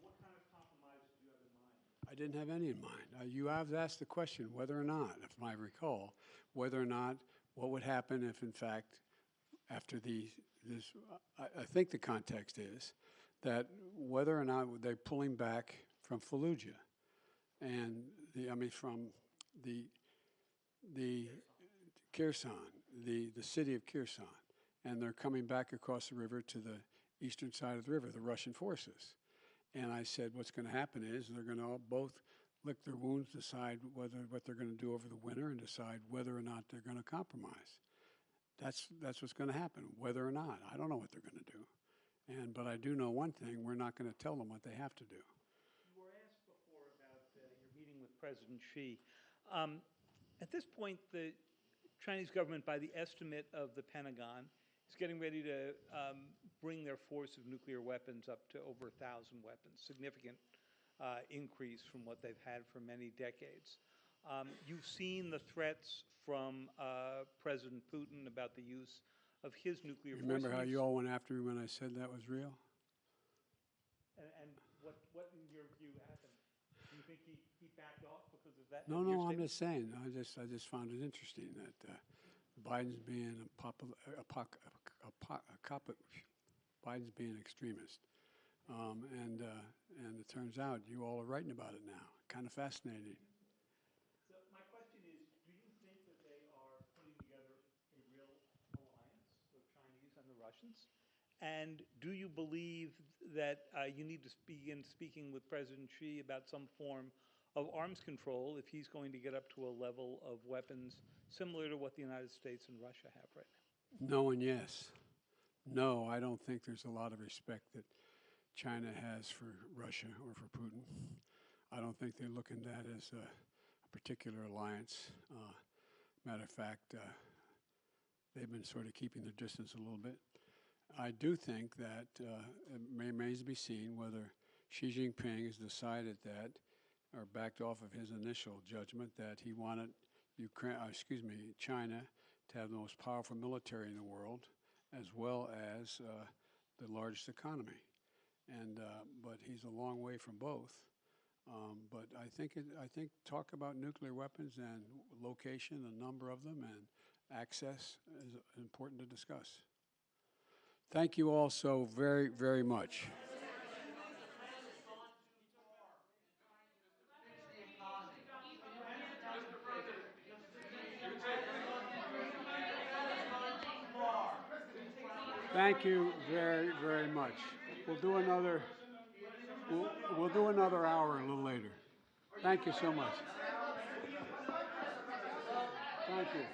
N: what kind of compromise did you have in mind?
F: I didn't have any in mind. You have asked the question whether or not, if I recall, whether or not what would happen if, in fact, after I think the context is that whether or not they're pulling back from Fallujah and from the Kherson, the city of Kherson, and they're coming back across the river to the eastern side of the river, the Russian forces. And I said, what's going to happen is they're going to both lick their wounds, decide what they're going to do over the winter, and decide whether or not they're going to compromise. That's what's going to happen, whether or not. I don't know what they're going to do. But I do know one thing, we're not going to tell them what they have to do.
N: You were asked before about your meeting with President Xi. At this point, the Chinese government, by the estimate of the Pentagon, is getting ready to bring their force of nuclear weapons up to over 1,000 weapons, significant increase from what they've had for many decades. You've seen the threats from President Putin about the use of his nuclear force.
F: Remember how you all went after me when I said that was real?
N: And what in your view happened? Do you think he backed off because of that?
F: No, I'm just saying. I just found it interesting that Biden's being Biden's being extremist. And it turns out you all are writing about it now. Kind of fascinating.
N: So my question is, do you think that they are putting together a real alliance, the Chinese and the Russians? And do you believe that you need to begin speaking with President Xi about some form of arms control if he's going to get up to a level of weapons similar to what the United States and Russia have right now?
F: No and yes. No, I don't think there's a lot of respect that China has for Russia or for Putin. I don't think they look at that as a particular alliance. Matter of fact, they've been sort of keeping their distance a little bit. I do think that it remains to be seen whether Xi Jinping has decided that, or backed off of his initial judgment that he wanted China to have the most powerful military in the world, as well as the largest economy. But he's a long way from both. But I think talk about nuclear weapons and location, the number of them, and access is important to discuss. Thank you all so very, very much. Thank you very, very much. We'll do another hour a little later. Thank you so much. Thank you.